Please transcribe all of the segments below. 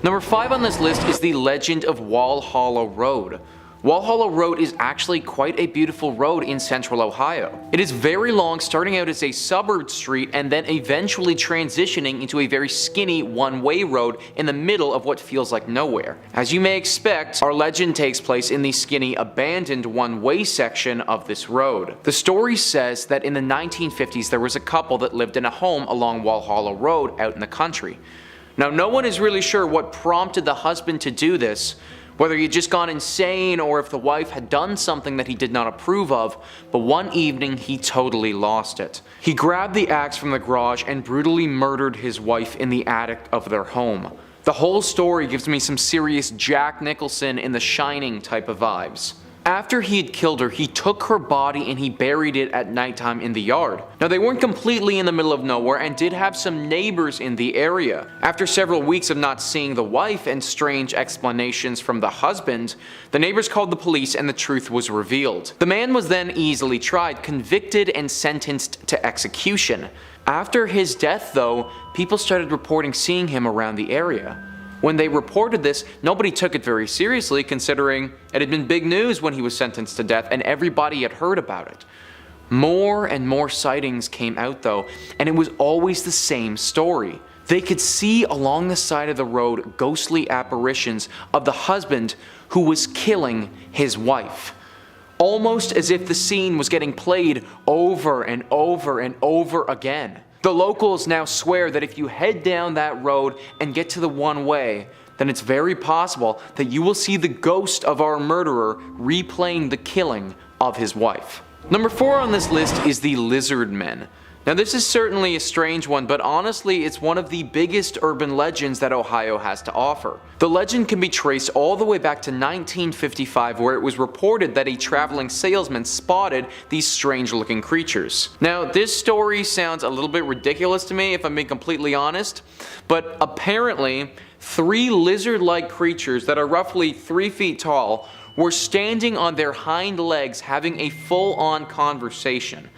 Number 5 on this list is the legend of Walhalla Road. Walhalla Road is actually quite a beautiful road in central Ohio. It is very long, starting out as a suburb street and then eventually transitioning into a very skinny one-way road in the middle of what feels like nowhere. As you may expect, our legend takes place in the skinny abandoned one-way section of this road. The story says that in the 1950s there was a couple that lived in a home along Walhalla Road out in the country. Now, no one is really sure what prompted the husband to do this, whether he had just gone insane or if the wife had done something that he did not approve of, but one evening he totally lost it. He grabbed the axe from the garage and brutally murdered his wife in the attic of their home. The whole story gives me some serious Jack Nicholson in The Shining type of vibes. After he had killed her, he took her body and he buried it at nighttime in the yard. Now, they weren't completely in the middle of nowhere and did have some neighbors in the area. After several weeks of not seeing the wife and strange explanations from the husband, the neighbors called the police and the truth was revealed. The man was then easily tried, convicted, and sentenced to execution. After his death, though, people started reporting seeing him around the area. When they reported this, nobody took it very seriously, considering it had been big news when he was sentenced to death and everybody had heard about it. More and more sightings came out though, and it was always the same story. They could see along the side of the road ghostly apparitions of the husband who was killing his wife. Almost as if the scene was getting played over and over and over again. The locals now swear that if you head down that road and get to the one-way, then it's very possible that you will see the ghost of our murderer replaying the killing of his wife. Number 4 on this list is the Lizard Men. Now, this is certainly a strange one, but honestly it's one of the biggest urban legends that Ohio has to offer. The legend can be traced all the way back to 1955, where it was reported that a traveling salesman spotted these strange looking creatures. Now, this story sounds a little bit ridiculous to me if I'm being completely honest, but apparently 3 lizard-like creatures that are roughly 3 feet tall were standing on their hind legs having a full-on conversation.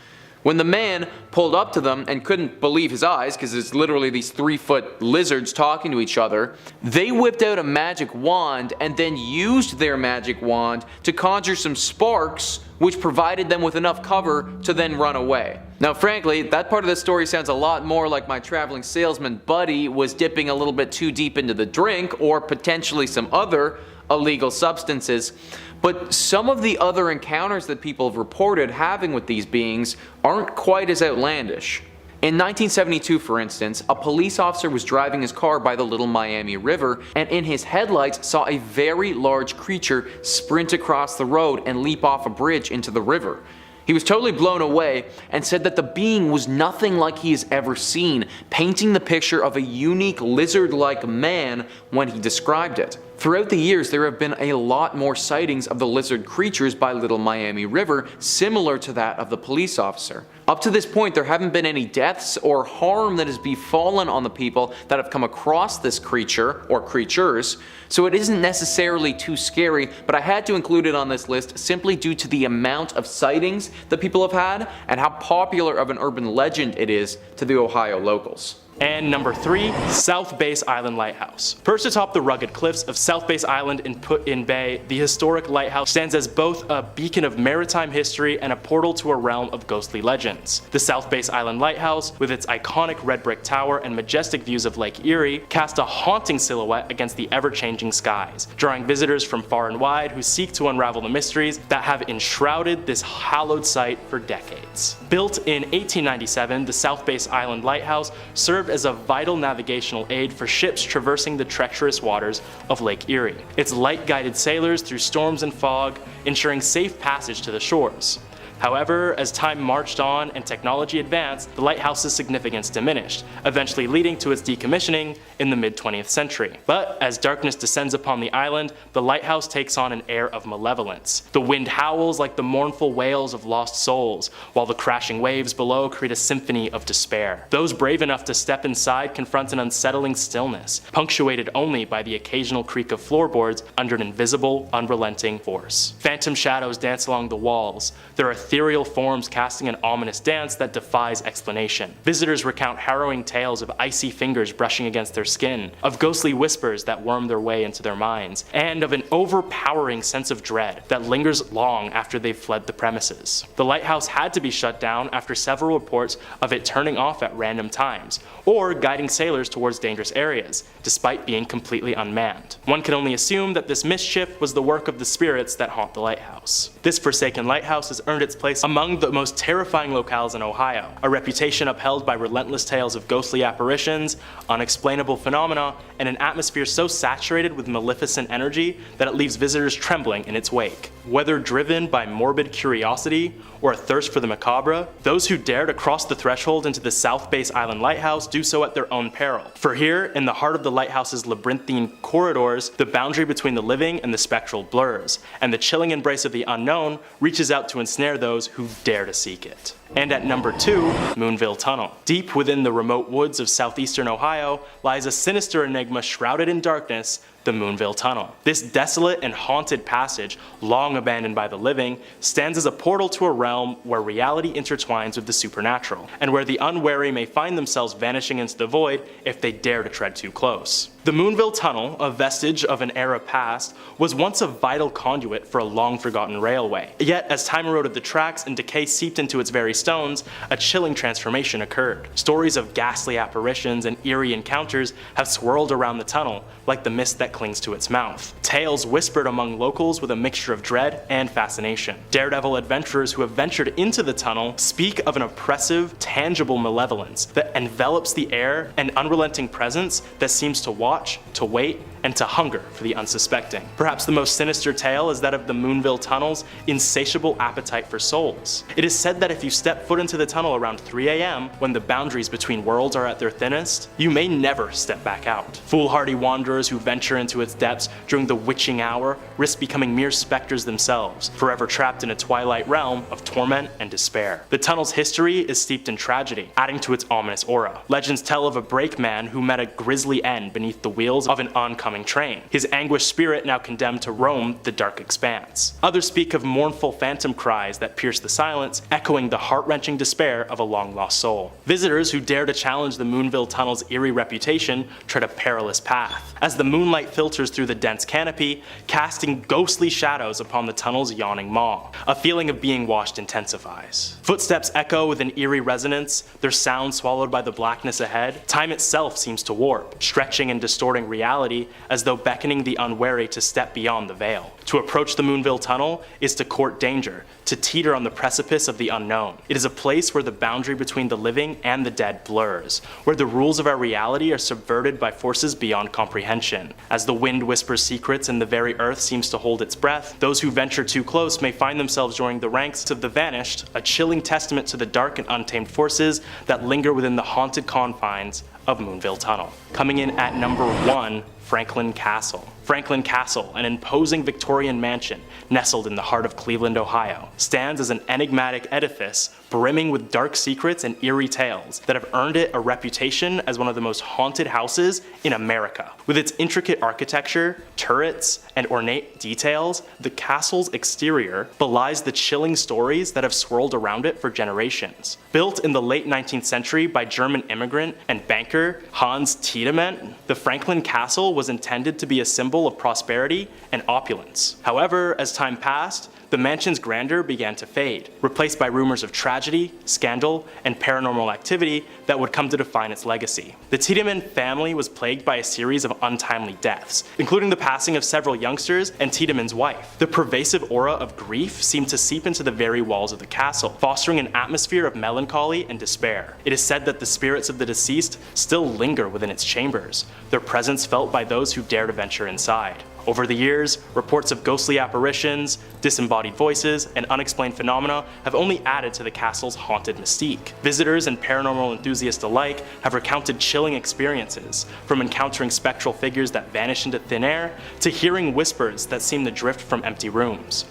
When the man pulled up to them and couldn't believe his eyes, because it's literally these 3-foot lizards talking to each other, they whipped out a magic wand and then used their magic wand to conjure some sparks, which provided them with enough cover to then run away. Now, frankly, that part of the story sounds a lot more like my traveling salesman buddy was dipping a little bit too deep into the drink, or potentially some other illegal substances. But some of the other encounters that people have reported having with these beings aren't quite as outlandish. In 1972, for instance, a police officer was driving his car by the Little Miami River and in his headlights saw a very large creature sprint across the road and leap off a bridge into the river. He was totally blown away and said that the being was nothing like he has ever seen, painting the picture of a unique lizard-like man when he described it. Throughout the years, there have been a lot more sightings of the lizard creatures by Little Miami River, similar to that of the police officer. Up to this point, there haven't been any deaths or harm that has befallen on the people that have come across this creature or creatures, so it isn't necessarily too scary, but I had to include it on this list simply due to the amount of sightings that people have had and how popular of an urban legend it is to the Ohio locals. And number 3, South Base Island Lighthouse. Perched atop the rugged cliffs of South Base Island in Put-in Bay, the historic lighthouse stands as both a beacon of maritime history and a portal to a realm of ghostly legends. The South Base Island Lighthouse, with its iconic red brick tower and majestic views of Lake Erie, cast a haunting silhouette against the ever-changing skies, drawing visitors from far and wide who seek to unravel the mysteries that have enshrouded this hallowed site for decades. Built in 1897, the South Base Island Lighthouse served as a vital navigational aid for ships traversing the treacherous waters of Lake Erie. Its light guided sailors through storms and fog, ensuring safe passage to the shores. However, as time marched on and technology advanced, the lighthouse's significance diminished, eventually leading to its decommissioning in the mid-20th century. But as darkness descends upon the island, the lighthouse takes on an air of malevolence. The wind howls like the mournful wails of lost souls, while the crashing waves below create a symphony of despair. Those brave enough to step inside confront an unsettling stillness, punctuated only by the occasional creak of floorboards under an invisible, unrelenting force. Phantom shadows dance along the walls. There are ethereal forms casting an ominous dance that defies explanation. Visitors recount harrowing tales of icy fingers brushing against their skin, of ghostly whispers that worm their way into their minds, and of an overpowering sense of dread that lingers long after they've fled the premises. The lighthouse had to be shut down after several reports of it turning off at random times, or guiding sailors towards dangerous areas, despite being completely unmanned. One can only assume that this mischief was the work of the spirits that haunt the lighthouse. This forsaken lighthouse has earned its place among the most terrifying locales in Ohio, a reputation upheld by relentless tales of ghostly apparitions, unexplainable phenomena, and an atmosphere so saturated with maleficent energy that it leaves visitors trembling in its wake. Whether driven by morbid curiosity or a thirst for the macabre, those who dare to cross the threshold into the South Base Island Lighthouse do so at their own peril. For here, in the heart of the lighthouse's labyrinthine corridors, the boundary between the living and the spectral blurs, and the chilling embrace of the unknown reaches out to ensnare those who dare to seek it. And at number 2, Moonville Tunnel. Deep within the remote woods of southeastern Ohio lies a sinister enigma shrouded in darkness, the Moonville Tunnel. This desolate and haunted passage, long abandoned by the living, stands as a portal to a realm where reality intertwines with the supernatural, and where the unwary may find themselves vanishing into the void if they dare to tread too close. The Moonville Tunnel, a vestige of an era past, was once a vital conduit for a long-forgotten railway. Yet, as time eroded the tracks and decay seeped into its very stones, a chilling transformation occurred. Stories of ghastly apparitions and eerie encounters have swirled around the tunnel, like the mist that clings to its mouth. Tales whispered among locals with a mixture of dread and fascination. Daredevil adventurers who have ventured into the tunnel speak of an oppressive, tangible malevolence that envelops the air, an unrelenting presence that seems to watch, to wait, and to hunger for the unsuspecting. Perhaps the most sinister tale is that of the Moonville Tunnel's insatiable appetite for souls. It is said that if you step foot into the tunnel around 3 a.m., when the boundaries between worlds are at their thinnest, you may never step back out. Foolhardy wanderers who venture into its depths during the witching hour risk becoming mere specters themselves, forever trapped in a twilight realm of torment and despair. The tunnel's history is steeped in tragedy, adding to its ominous aura. Legends tell of a brakeman who met a grisly end beneath the wheels of an oncoming train, his anguished spirit now condemned to roam the dark expanse. Others speak of mournful phantom cries that pierce the silence, echoing the heart-wrenching despair of a long-lost soul. Visitors who dare to challenge the Moonville Tunnel's eerie reputation tread a perilous path, as the moonlight filters through the dense canopy, casting ghostly shadows upon the tunnel's yawning maw. A feeling of being watched intensifies. Footsteps echo with an eerie resonance, their sound swallowed by the blackness ahead. Time itself seems to warp, stretching and distorting reality as though beckoning the unwary to step beyond the veil. To approach the Moonville Tunnel is to court danger, to teeter on the precipice of the unknown. It is a place where the boundary between the living and the dead blurs, where the rules of our reality are subverted by forces beyond comprehension. As the wind whispers secrets and the very earth seems to hold its breath, those who venture too close may find themselves joining the ranks of the vanished, a chilling testament to the dark and untamed forces that linger within the haunted confines of Moonville Tunnel. Coming in at number 1, Franklin Castle. Franklin Castle, an imposing Victorian mansion nestled in the heart of Cleveland, Ohio, stands as an enigmatic edifice brimming with dark secrets and eerie tales that have earned it a reputation as one of the most haunted houses in America. With its intricate architecture, turrets, and ornate details, the castle's exterior belies the chilling stories that have swirled around it for generations. Built in the late 19th century by German immigrant and banker Hans Tiedemann, the Franklin Castle was intended to be a symbol of prosperity and opulence. However, as time passed, the mansion's grandeur began to fade, replaced by rumors of tragedy, scandal, and paranormal activity that would come to define its legacy. The Tiedemann family was plagued by a series of untimely deaths, including the passing of several youngsters and Tiedemann's wife. The pervasive aura of grief seemed to seep into the very walls of the castle, fostering an atmosphere of melancholy and despair. It is said that the spirits of the deceased still linger within its chambers, their presence felt by those who dare to venture inside. Over the years, reports of ghostly apparitions, disembodied voices, and unexplained phenomena have only added to the castle's haunted mystique. Visitors and paranormal enthusiasts alike have recounted chilling experiences, from encountering spectral figures that vanish into thin air, to hearing whispers that seem to drift from empty rooms.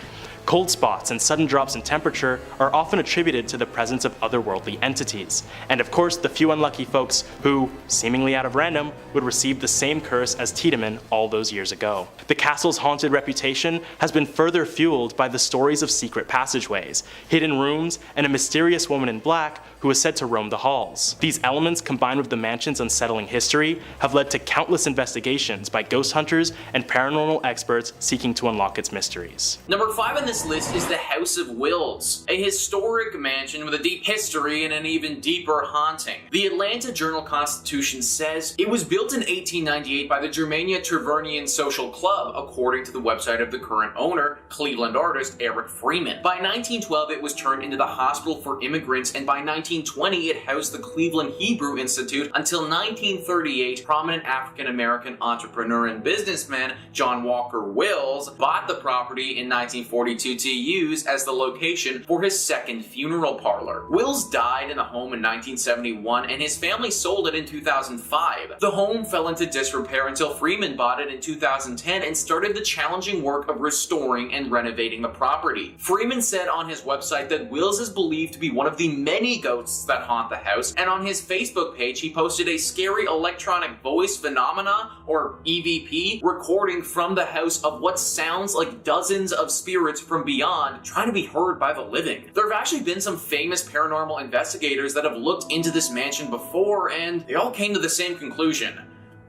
Cold spots and sudden drops in temperature are often attributed to the presence of otherworldly entities, and of course the few unlucky folks who, seemingly out of random, would receive the same curse as Tiedemann all those years ago. The castle's haunted reputation has been further fueled by the stories of secret passageways, hidden rooms, and a mysterious woman in black who is said to roam the halls. These elements, combined with the mansion's unsettling history, have led to countless investigations by ghost hunters and paranormal experts seeking to unlock its mysteries. Number 5 on this list is the House of Wills, a historic mansion with a deep history and an even deeper haunting. The Atlanta Journal-Constitution says it was built in 1898 by the Germania Tavernian Social Club, according to the website of the current owner, Cleveland artist Eric Freeman. By 1912, it was turned into the hospital for immigrants, and by 1920, it housed the Cleveland Hebrew Institute until 1938. Prominent African-American entrepreneur and businessman John Walker Wills bought the property in 1942 to use as the location for his second funeral parlor. Wills died in the home in 1971, and his family sold it in 2005. The home fell into disrepair until Freeman bought it in 2010 and started the challenging work of restoring and renovating the property. Freeman said on his website that Wills is believed to be one of the many ghosts that haunt the house, and on his Facebook page he posted a scary electronic voice phenomena, or EVP, recording from the house of what sounds like dozens of spirits from beyond trying to be heard by the living. There have actually been some famous paranormal investigators that have looked into this mansion before, and they all came to the same conclusion.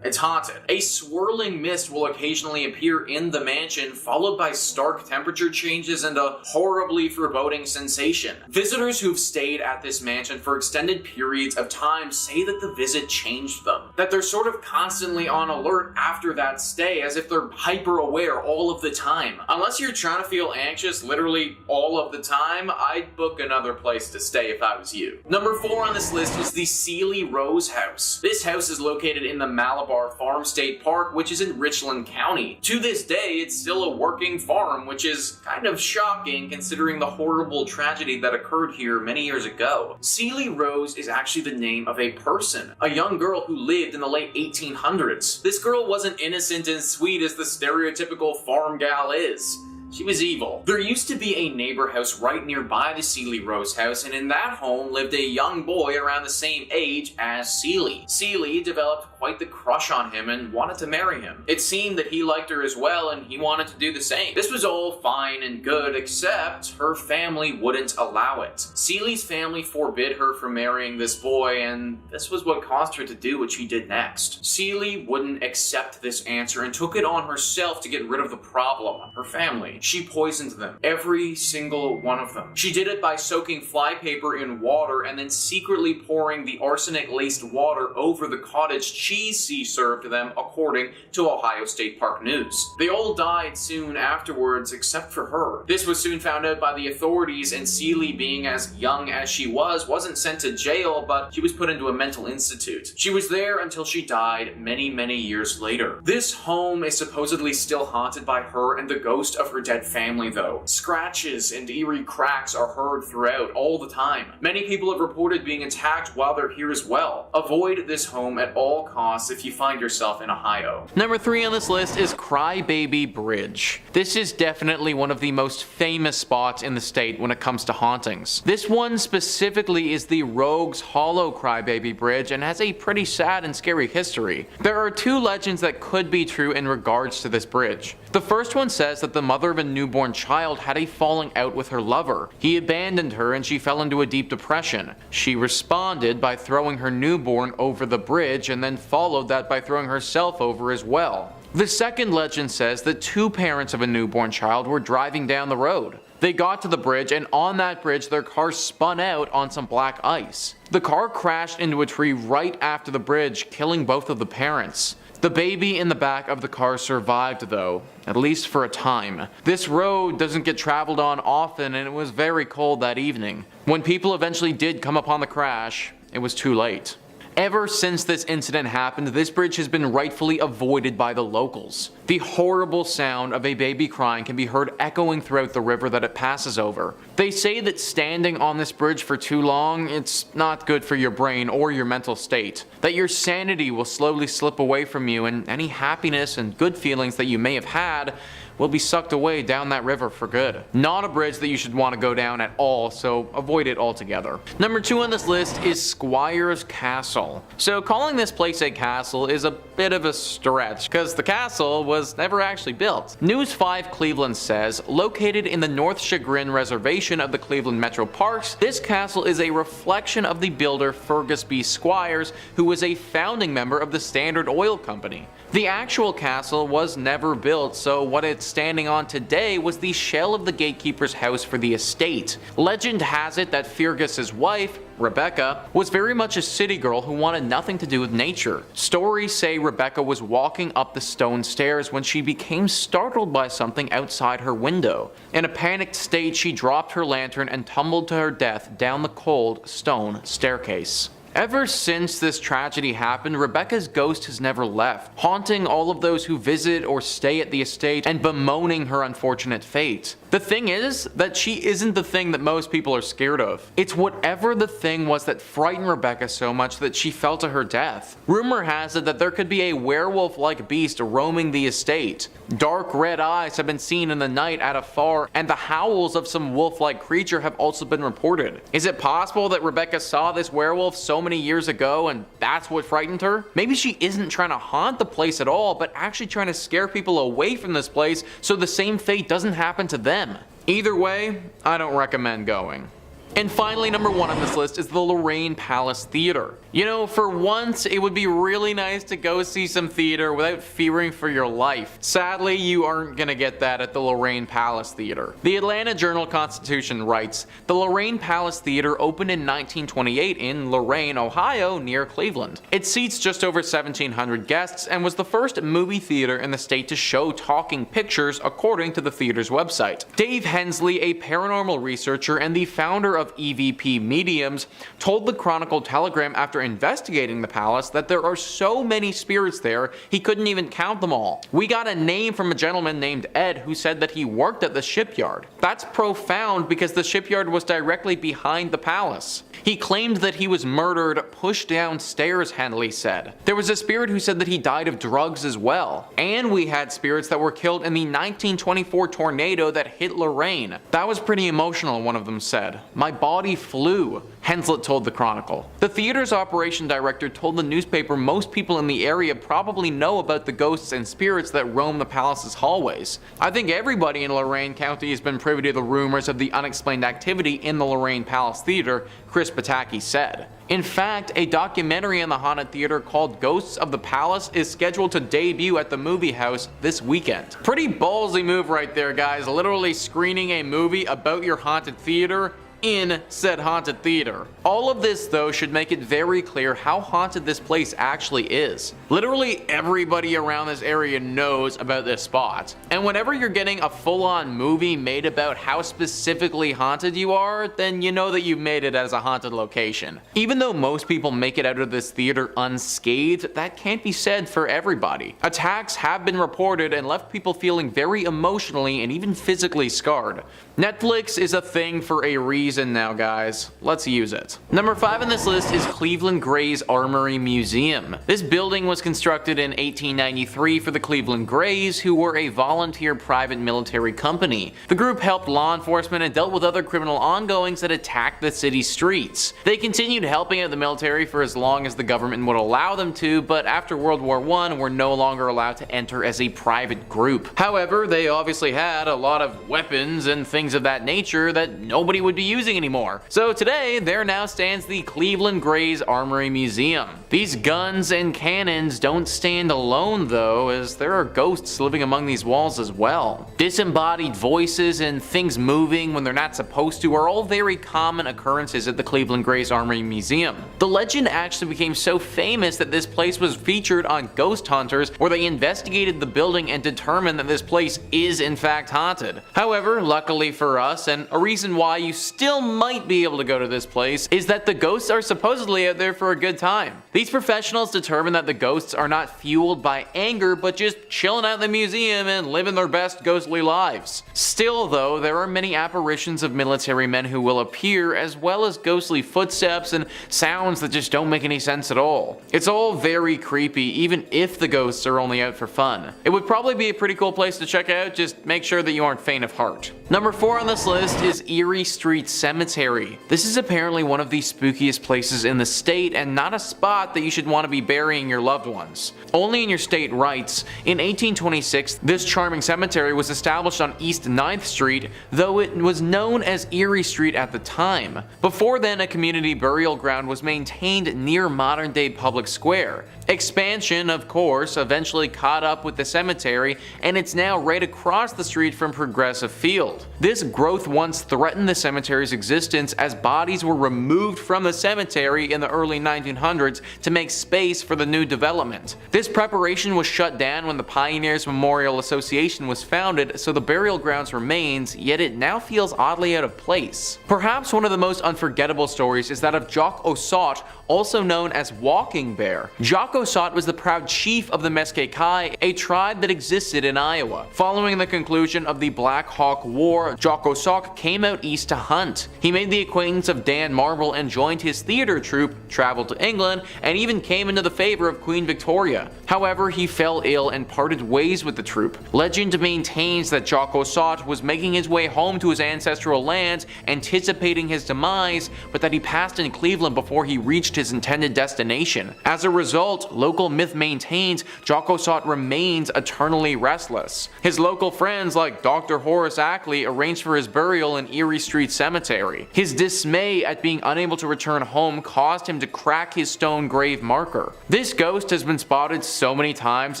It's haunted. A swirling mist will occasionally appear in the mansion, followed by stark temperature changes and a horribly foreboding sensation. Visitors who've stayed at this mansion for extended periods of time say that the visit changed them, that they're sort of constantly on alert after that stay, as if they're hyper aware all of the time. Unless you're trying to feel anxious literally all of the time, I'd book another place to stay if I was you. Number 4 on this list is the Ceely Rose House. This house is located in the Malabar Farm State Park, which is in Richland County. To this day, it's still a working farm, which is kind of shocking considering the horrible tragedy that occurred here many years ago. Ceely Rose is actually the name of a person, a young girl who lived in the late 1800s. This girl wasn't innocent and sweet as the stereotypical farm gal is. She was evil. There used to be a neighbor house right nearby the Ceely Rose house, and in that home lived a young boy around the same age as Ceely. Ceely developed quite the crush on him and wanted to marry him. It seemed that he liked her as well, and he wanted to do the same. This was all fine and good, except her family wouldn't allow it. Ceely's family forbid her from marrying this boy, and this was what caused her to do what she did next. Ceely wouldn't accept this answer and took it on herself to get rid of the problem, her family. She poisoned them, every single one of them. She did it by soaking flypaper in water and then secretly pouring the arsenic-laced water over the cottage cheese she served them, according to Ohio State Park News. They all died soon afterwards, except for her. This was soon found out by the authorities, and Ceely, being as young as she was, wasn't sent to jail, but she was put into a mental institute. She was there until she died many, many years later. This home is supposedly still haunted by her and the ghost of her dead family, though. Scratches and eerie cracks are heard throughout all the time. Many people have reported being attacked while they're here as well. Avoid this home at all costs if you find yourself in Ohio. Number 3 on this list is Crybaby Bridge. This is definitely one of the most famous spots in the state when it comes to hauntings. This one specifically is the Rogues Hollow Crybaby Bridge and has a pretty sad and scary history. There are 2 legends that could be true in regards to this bridge. The first one says that the mother of a newborn child had a falling out with her lover. He abandoned her and she fell into a deep depression. She responded by throwing her newborn over the bridge and then followed that by throwing herself over as well. The second legend says that 2 parents of a newborn child were driving down the road. They got to the bridge, and on that bridge their car spun out on some black ice. The car crashed into a tree right after the bridge, killing both of the parents. The baby in the back of the car survived though, at least for a time. This road doesn't get traveled on often, and it was very cold that evening. When people eventually did come upon the crash, it was too late. Ever since this incident happened, this bridge has been rightfully avoided by the locals. The horrible sound of a baby crying can be heard echoing throughout the river that it passes over. They say that standing on this bridge for too long, it's not good for your brain or your mental state. That your sanity will slowly slip away from you, and any happiness and good feelings that you may have had will be sucked away down that river for good. Not a bridge that you should want to go down at all, so avoid it altogether. Number 2 on this list is Squires Castle. So calling this place a castle is a bit of a stretch, because the castle was never actually built. News 5 Cleveland says, located in the North Chagrin Reservation of the Cleveland Metro Parks, this castle is a reflection of the builder Fergus B. Squires, who was a founding member of the Standard Oil Company. The actual castle was never built, so what it's standing on today was the shell of the gatekeeper's house for the estate. Legend has it that Fergus's wife, Rebecca, was very much a city girl who wanted nothing to do with nature. Stories say Rebecca was walking up the stone stairs when she became startled by something outside her window. In a panicked state, she dropped her lantern and tumbled to her death down the cold stone staircase. Ever since this tragedy happened, Rebecca's ghost has never left, haunting all of those who visit or stay at the estate and bemoaning her unfortunate fate. The thing is that she isn't the thing that most people are scared of. It's whatever the thing was that frightened Rebecca so much that she fell to her death. Rumor has it that there could be a werewolf-like beast roaming the estate. Dark red eyes have been seen in the night at afar, and the howls of some wolf-like creature have also been reported. Is it possible that Rebecca saw this werewolf so many years ago and that's what frightened her? Maybe she isn't trying to haunt the place at all, but actually trying to scare people away from this place so the same fate doesn't happen to them. Either way, I don't recommend going. And finally, number 1 on this list is the Lorain Palace Theater. You know, for once, it would be really nice to go see some theater without fearing for your life. Sadly, you aren't gonna get that at the Lorain Palace Theater. The Atlanta Journal-Constitution writes, the Lorain Palace Theater opened in 1928 in Lorain, Ohio, near Cleveland. It seats just over 1,700 guests and was the first movie theater in the state to show talking pictures, according to the theater's website. Dave Hensley, a paranormal researcher and the founder of EVP Mediums, told the Chronicle-Telegram after investigating the palace that there are so many spirits there he couldn't even count them all. We got a name from a gentleman named Ed who said that he worked at the shipyard. That's profound because the shipyard was directly behind the palace. He claimed that he was murdered pushed downstairs, Henley said. There was a spirit who said that he died of drugs as well. And we had spirits that were killed in the 1924 tornado that hit Lorain. That was pretty emotional, one of them said. My body flew, Henslett told the Chronicle. The theater's operation director told the newspaper most people in the area probably know about the ghosts and spirits that roam the palace's hallways. I think everybody in Lorain County has been privy to the rumors of the unexplained activity in the Lorain Palace Theater, Chris Pataki said. In fact, a documentary on the haunted theater called Ghosts of the Palace is scheduled to debut at the movie house this weekend. Pretty ballsy move right there, guys, literally screening a movie about your haunted theater in said haunted theater. All of this though should make it very clear how haunted this place actually is. Literally everybody around this area knows about this spot. And whenever you're getting a full-on movie made about how specifically haunted you are, then you know that you've made it as a haunted location. Even though most people make it out of this theater unscathed, that can't be said for everybody. Attacks have been reported and left people feeling very emotionally and even physically scarred. Netflix is a thing for a reason now, guys. Let's use it. Number 5 on this list is Cleveland Gray's Armory Museum. This building was constructed in 1893 for the Cleveland Grays, who were a volunteer private military company. The group helped law enforcement and dealt with other criminal ongoings that attacked the city's streets. They continued helping out the military for as long as the government would allow them to, but after World War I were no longer allowed to enter as a private group. However, they obviously had a lot of weapons and things of that nature that nobody would be using anymore. So today, there now stands the Cleveland Grays Armory Museum. These guns and cannons don't stand alone though, as there are ghosts living among these walls as well. Disembodied voices and things moving when they're not supposed to are all very common occurrences at the Cleveland Grays Armory Museum. The legend actually became so famous that this place was featured on Ghost Hunters, where they investigated the building and determined that this place is in fact haunted. However, luckily for us, and a reason why you still still might be able to go to this place is that the ghosts are supposedly out there for a good time. These professionals determine that the ghosts are not fueled by anger, but just chilling out in the museum and living their best ghostly lives. Still though, there are many apparitions of military men who will appear, as well as ghostly footsteps and sounds that just don't make any sense at all. It's all very creepy, even if the ghosts are only out for fun. It would probably be a pretty cool place to check out, just make sure that you aren't faint of heart. Number 4 on this list is Erie Street Cemetery. This is apparently one of the spookiest places in the state and not a spot that you should want to be burying your loved ones. Only in your state writes, in 1826 this charming cemetery was established on East 9th Street, though it was known as Erie Street at the time. Before then, a community burial ground was maintained near modern day public square. Expansion, of course, eventually caught up with the cemetery, and it's now right across the street from Progressive Field. This growth once threatened the cemetery's existence as bodies were removed from the cemetery in the early 1900s to make space for the new development. This preparation was shut down when the Pioneers Memorial Association was founded, so the burial grounds remains, yet it now feels oddly out of place. Perhaps one of the most unforgettable stories is that of Jock Ossaut, also known as Walking Bear. Jock Ossaut was the proud chief of the Mesquite, a tribe that existed in Iowa. Following the conclusion of the Black Hawk War, Jock Ossaut came out east to hunt. He made the acquaintance of Dan Marble and joined his theater troupe, traveled to England, and even came into the favor of Queen Victoria. However, he fell ill and parted ways with the troupe. Legend maintains that Jock Ossaut was making his way home to his ancestral lands, anticipating his demise, but that he passed in Cleveland before he reached his intended destination. As a result, local myth maintains Jock Ossaut remains eternally restless. His local friends like Dr. Horace Ackley arranged for his burial in Erie Street Cemetery. His dismay at being unable to return home caused him to crack his stone grave marker. This ghost has been spotted so many times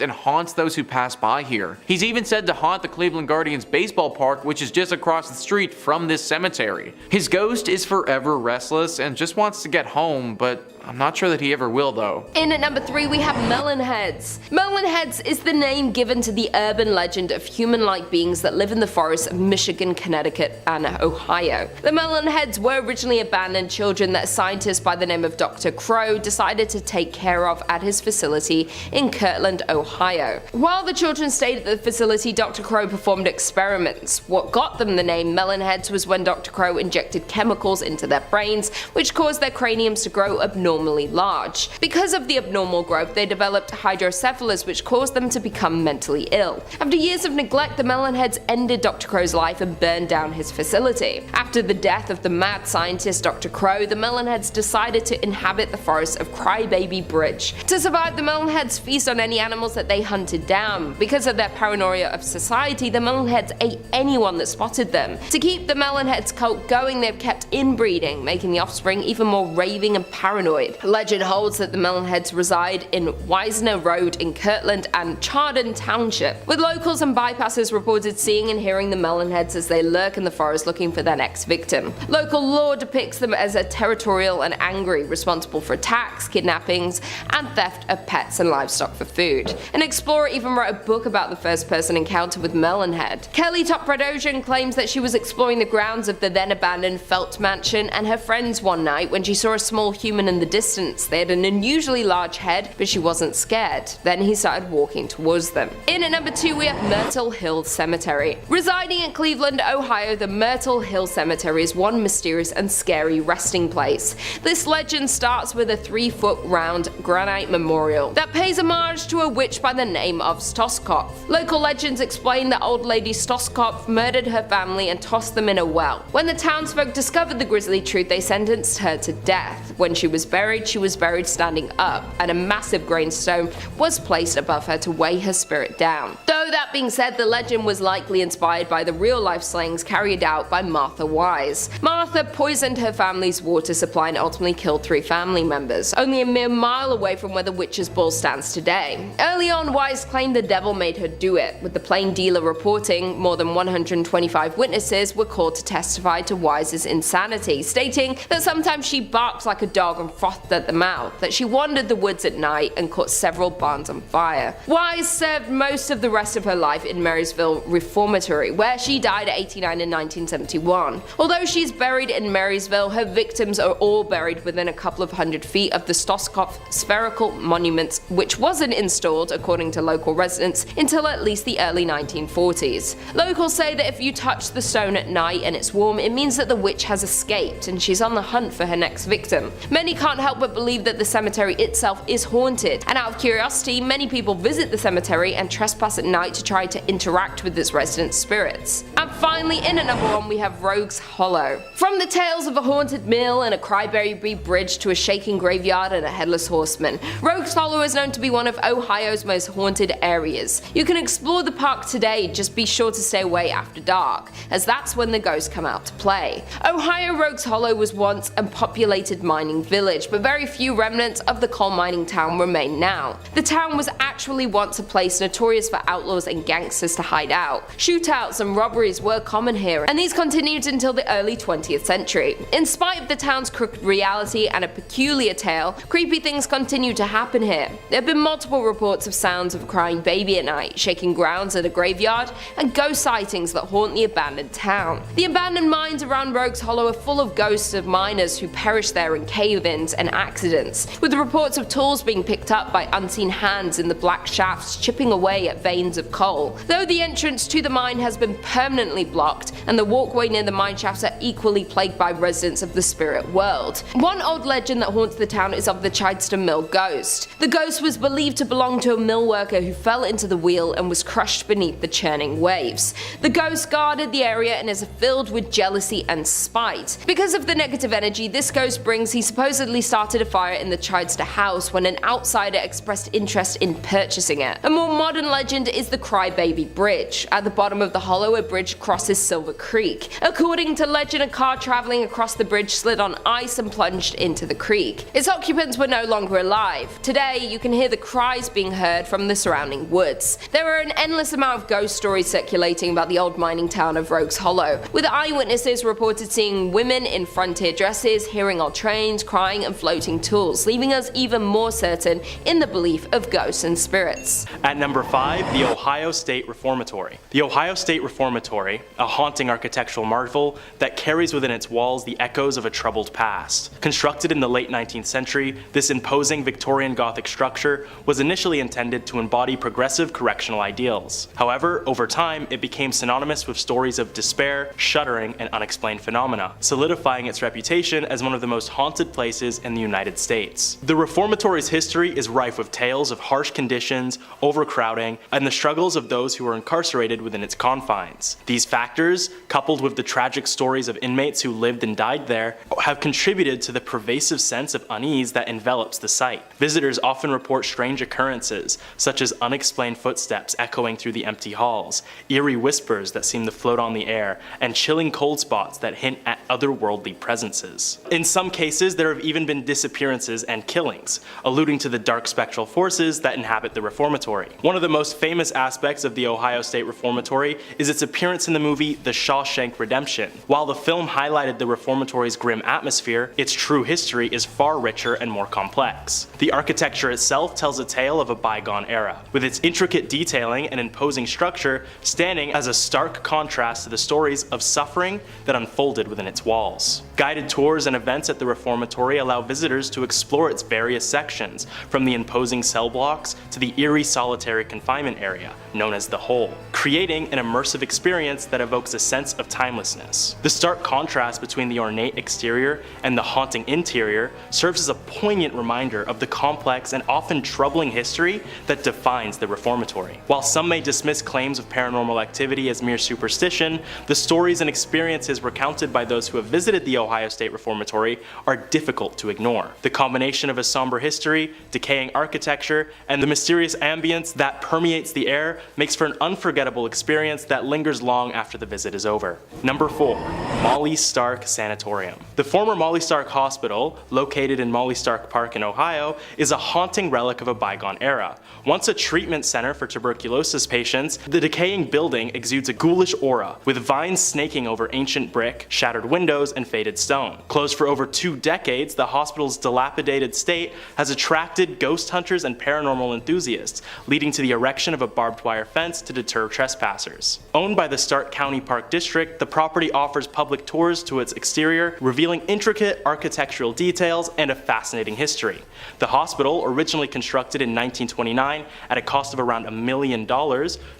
and haunts those who pass by here. He's even said to haunt the Cleveland Guardians baseball park, which is just across the street from this cemetery. His ghost is forever restless and just wants to get home, but I'm not sure that he ever will though. In at number 3 we have Melon Heads. Melon Heads is the name given to the urban legend of human-like beings that live in the forests of Michigan, Connecticut, and Ohio. The Melon Heads were originally abandoned children that a scientist by the name of Dr. Crow decided to take care of at his facility in Kirtland, Ohio. While the children stayed at the facility, Dr. Crow performed experiments. What got them the name Melon Heads was when Dr. Crow injected chemicals into their brains, which caused their craniums to grow abnormally large. Because of the abnormal growth, they developed hydrocephalus, which caused them to become mentally ill. After years of neglect, the Melon Heads ended Dr. Crow's life and burned down his facility. After the death of the mad scientist Dr. Crow, the Melon Heads decided to inhabit the forests of Crybaby Bridge. To survive, the Melon Heads feast on any animals that they hunted down. Because of their paranoia of society, the Melon Heads ate anyone that spotted them. To keep the Melon Heads cult going, they've kept inbreeding, making the offspring even more raving and paranoid. Legend holds that the Melon Heads reside in Wisner Road in Kirtland and Chardon Township, with locals and bypassers reported seeing and hearing the Melon Heads as they lurk in the forest looking for their next victim. Local lore depicts them as a territorial and angry, responsible for attacks, kidnappings, and theft of pets and livestock for food. An explorer even wrote a book about the first person encounter with Melon Head. Kelly Topradosian claims that she was exploring the grounds of the then abandoned Felt Mansion and her friends one night when she saw a small human in the distance. They had an unusually large head, but she wasn't scared. Then he started walking towards them. In at number 2 we have Myrtle Hill Cemetery. Residing in Cleveland, Ohio, the Myrtle Hill Cemetery is one mysterious and scary resting place. This legend starts with a 3-foot round granite memorial that pays homage to a witch by the name of Stoskopf. Local legends explain that old lady Stoskopf murdered her family and tossed them in a well. When the townsfolk discovered the grisly truth, they sentenced her to death. When she was buried standing up, and a massive gravestone was placed above her to weigh her spirit down. Though that being said, the legend was likely inspired by the real-life slayings carried out by Martha Wise. Martha poisoned her family's water supply and ultimately killed 3 family members, only a mere mile away from where the witch's bull stands today. Early on, Wise claimed the devil made her do it, with the Plain Dealer reporting more than 125 witnesses were called to testify to Wise's insanity, stating that sometimes she barks like a dog and frothed at the mouth that she wandered the woods at night and caught several barns on fire. Wise served most of the rest of her life in Marysville Reformatory, where she died at 89 in 1971. Although she's buried in Marysville, her victims are all buried within a couple of hundred feet of the Stoskopf spherical monument, which wasn't installed, according to local residents, until at least the early 1940s. Locals say that if you touch the stone at night and it's warm, it means that the witch has escaped and she's on the hunt for her next victim. Many can't help but believe that the cemetery itself is haunted, and out of curiosity, many people visit the cemetery and trespass at night to try to interact with its residents' spirits. And finally, in at number 1, we have Rogue's Hollow. From the tales of a haunted mill and a Crybaby Bridge to a shaking graveyard and a headless horseman, Rogue's Hollow is known to be one of Ohio's most haunted areas. You can explore the park today, just be sure to stay away after dark, as that's when the ghosts come out to play. Ohio Rogue's Hollow was once a populated mining village, but very few remnants of the coal mining town remain now. The town was actually once a place notorious for outlaws and gangsters to hide out. Shootouts and robberies were common here, and these continued until the early 20th century. In spite of the town's crooked reality and a peculiar tale, creepy things continue to happen here. There have been multiple reports of sounds of a crying baby at night, shaking grounds at a graveyard, and ghost sightings that haunt the abandoned town. The abandoned mines around Rogue's Hollow are full of ghosts of miners who perished there in cave-ins and accidents, with reports of tools being picked up by unseen hands in the black shafts chipping away at veins of coal. Though the entrance to the mine has been permanently blocked, and the walkway near the mine shafts are equally plagued by residents of the spirit world. One old legend that haunts the town is of the Chidester Mill ghost. The ghost was believed to belong to a mill worker who fell into the wheel and was crushed beneath the churning waves. The ghost guarded the area and is filled with jealousy and spite. Because of the negative energy this ghost brings, he supposedly started a fire in the Chidester house when an outsider expressed interest in purchasing it. A more modern legend is the Crybaby Bridge. At the bottom of the hollow, a bridge crosses Silver Creek. According to legend, a car traveling across the bridge slid on ice and plunged into the creek. Its occupants were no longer alive. Today, you can hear the cries being heard from the surrounding woods. There are an endless amount of ghost stories circulating about the old mining town of Rogue's Hollow, with eyewitnesses reported seeing women in frontier dresses, hearing old trains, crying and floating tools, leaving us even more certain in the belief of ghosts and spirits. At number 5, the Ohio State Reformatory. The Ohio State Reformatory, a haunting architectural marvel that carries within its walls the echoes of a troubled past. Constructed in the late 19th century, this imposing Victorian Gothic structure was initially intended to embody progressive correctional ideals. However, over time, it became synonymous with stories of despair, shuddering, and unexplained phenomena, solidifying its reputation as one of the most haunted places in the United States. The Reformatory's history is rife with tales of harsh conditions, overcrowding, and the struggles of those who were incarcerated within its confines. These factors, coupled with the tragic stories of inmates who lived and died there, have contributed to the pervasive sense of unease that envelops the site. Visitors often report strange occurrences, such as unexplained footsteps echoing through the empty halls, eerie whispers that seem to float on the air, and chilling cold spots that hint at otherworldly presences. In some cases, there have even been disappearances and killings, alluding to the dark spectral forces that inhabit the Reformatory. One of the most famous aspects of the Ohio State Reformatory is its appearance in the movie The Shawshank Redemption. While the film highlighted the Reformatory's grim atmosphere, its true history is far richer and more complex. The architecture itself tells a tale of a bygone era, with its intricate detailing and imposing structure standing as a stark contrast to the stories of suffering that unfolded within its walls. Guided tours and events at the Reformatory allow visitors to explore its various sections, from the imposing cell blocks to the eerie solitary confinement area, known as the Hole, creating an immersive experience that evokes a sense of timelessness. The stark contrast between the ornate exterior and the haunting interior serves as a poignant reminder of the complex and often troubling history that defines the Reformatory. While some may dismiss claims of paranormal activity as mere superstition, the stories and experiences recounted by those who have visited the Ohio State Reformatory are difficult to ignore. The combination of a somber history, decaying architecture, and the mysterious ambience that permeates the air makes for an unforgettable experience that lingers long long after the visit is over. Number 4. Molly Stark Sanatorium. The former Molly Stark Hospital, located in Molly Stark Park in Ohio, is a haunting relic of a bygone era. Once a treatment center for tuberculosis patients, the decaying building exudes a ghoulish aura, with vines snaking over ancient brick, shattered windows, and faded stone. Closed for over 2 decades, the hospital's dilapidated state has attracted ghost hunters and paranormal enthusiasts, leading to the erection of a barbed wire fence to deter trespassers. Owned by the Stark County Park District, the property offers public tours to its exterior, revealing intricate architectural details and a fascinating history. The hospital, originally constructed in 1929 at a cost of around $1 million,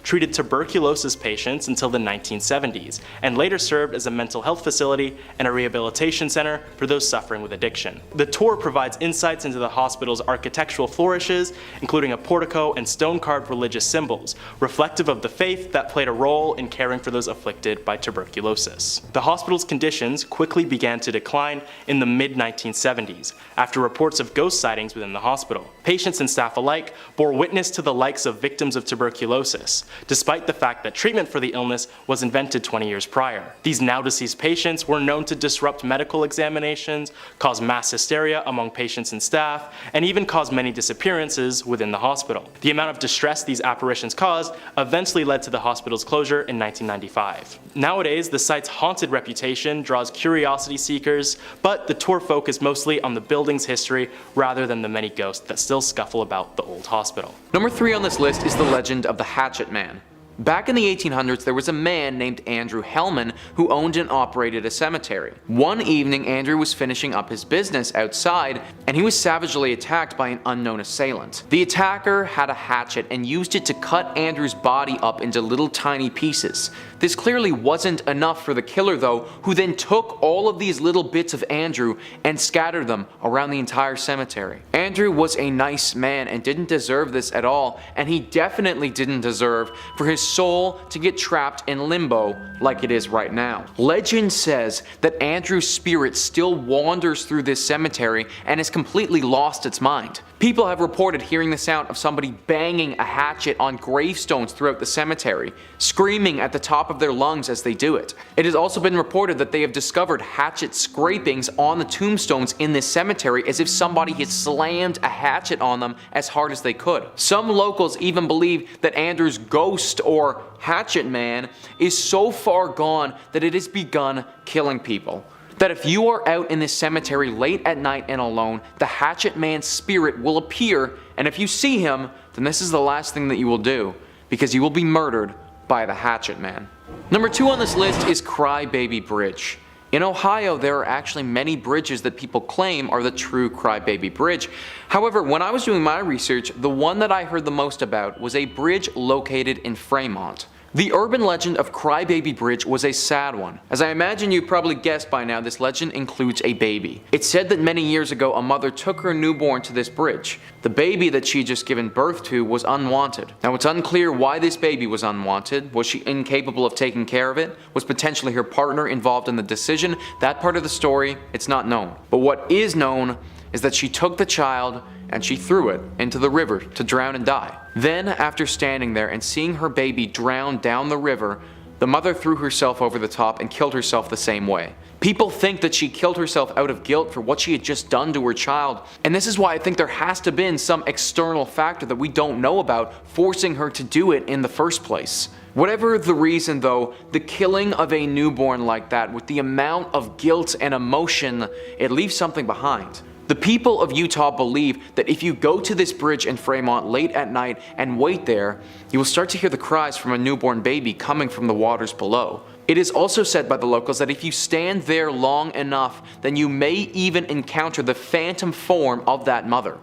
treated tuberculosis patients until the 1970s, and later served as a mental health facility and a rehabilitation center for those suffering with addiction. The tour provides insights into the hospital's architectural flourishes, including a portico and stone-carved religious symbols, reflective of the faith that played a role in caring for those afflicted by tuberculosis. The hospital's conditions quickly began to decline in the mid-1970s, after reports of ghost sightings within the hospital. Patients and staff alike bore witness to the likes of victims of tuberculosis, despite the fact that treatment for the illness was invented 20 years prior. These now-deceased patients were known to disrupt medical examinations, cause mass hysteria among patients and staff, and even cause many disappearances within the hospital. The amount of distress these apparitions caused eventually led to the hospital's closure in 1995. Nowadays, the site's haunted reputation draws curiosity seekers, but the tour focused mostly on the building's history rather than the many ghosts that still scuffle about the old hospital. Number 3 on this list is the legend of the Hatchet Man. Back in the 1800s, there was a man named Andrew Hellman who owned and operated a cemetery. One evening, Andrew was finishing up his business outside, and he was savagely attacked by an unknown assailant. The attacker had a hatchet and used it to cut Andrew's body up into little tiny pieces. This clearly wasn't enough for the killer though, who then took all of these little bits of Andrew and scattered them around the entire cemetery. Andrew was a nice man and didn't deserve this at all, and he definitely didn't deserve for his soul to get trapped in limbo like it is right now. Legend says that Andrew's spirit still wanders through this cemetery and has completely lost its mind. People have reported hearing the sound of somebody banging a hatchet on gravestones throughout the cemetery, screaming at the top of their lungs as they do it. It has also been reported that they have discovered hatchet scrapings on the tombstones in this cemetery as if somebody had slammed a hatchet on them as hard as they could. Some locals even believe that Andrew's ghost or Hatchet Man is so far gone that it has begun killing people. That if you are out in this cemetery late at night and alone, the Hatchet Man's spirit will appear, and if you see him, then this is the last thing that you will do, because you will be murdered by the Hatchet Man. Number 2 on this list is Crybaby Bridge. In Ohio, there are actually many bridges that people claim are the true Crybaby Bridge. However, when I was doing my research, the one that I heard the most about was a bridge located in Fremont. The urban legend of Crybaby Bridge was a sad one. As I imagine you've probably guessed by now, this legend includes a baby. It's said that many years ago a mother took her newborn to this bridge. The baby that she had just given birth to was unwanted. Now it's unclear why this baby was unwanted. Was she incapable of taking care of it? Was potentially her partner involved in the decision? That part of the story, it's not known. But what is known is that she took the child and she threw it into the river to drown and die. Then, after standing there and seeing her baby drown down the river, the mother threw herself over the top and killed herself the same way. People think that she killed herself out of guilt for what she had just done to her child, and this is why I think there has to have been some external factor that we don't know about forcing her to do it in the first place. Whatever the reason though, the killing of a newborn like that, with the amount of guilt and emotion, it leaves something behind. The people of Utah believe that if you go to this bridge in Fremont late at night and wait there, you will start to hear the cries from a newborn baby coming from the waters below. It is also said by the locals that if you stand there long enough, then you may even encounter the phantom form of that mother.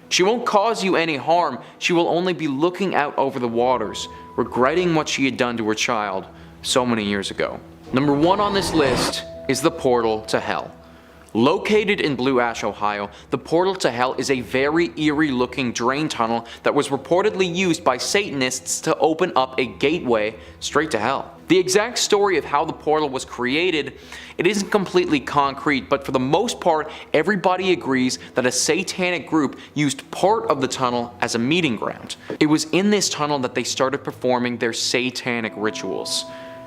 She won't cause you any harm, she will only be looking out over the waters, regretting what she had done to her child so many years ago. Number 1 on this list is the portal to hell. Located in Blue Ash, Ohio, the portal to hell is a very eerie looking drain tunnel that was reportedly used by Satanists to open up a gateway straight to hell. The exact story of how the portal was created, it isn't completely concrete, but for the most part, everybody agrees that a satanic group used part of the tunnel as a meeting ground. It was in this tunnel that they started performing their satanic rituals.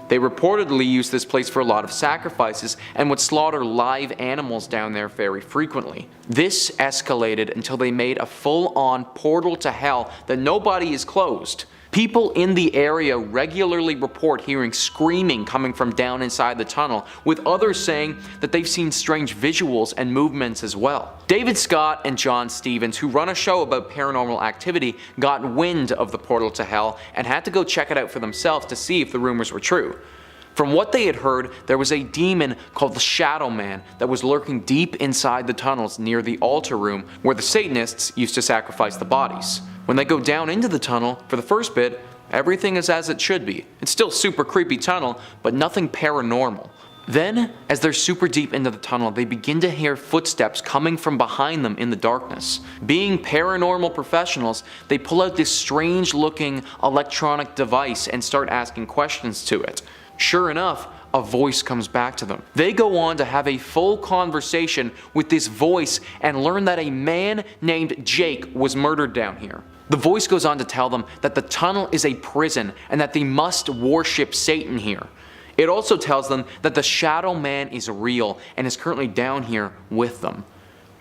They reportedly used this place for a lot of sacrifices and would slaughter live animals down there very frequently. This escalated until they made a full-on portal to hell that nobody is closed. People in the area regularly report hearing screaming coming from down inside the tunnel, with others saying that they've seen strange visuals and movements as well. David Scott and John Stevens, who run a show about paranormal activity, got wind of the portal to hell and had to go check it out for themselves to see if the rumors were true. From what they had heard, there was a demon called the Shadow Man that was lurking deep inside the tunnels near the altar room where the Satanists used to sacrifice the bodies. When they go down into the tunnel, for the first bit, everything is as it should be. It's still super creepy tunnel, but nothing paranormal. Then, as they're super deep into the tunnel, they begin to hear footsteps coming from behind them in the darkness. Being paranormal professionals, they pull out this strange looking electronic device and start asking questions to it. Sure enough, a voice comes back to them. They go on to have a full conversation with this voice and learn that a man named Jake was murdered down here. The voice goes on to tell them that the tunnel is a prison and that they must worship Satan here. It also tells them that the Shadow Man is real and is currently down here with them.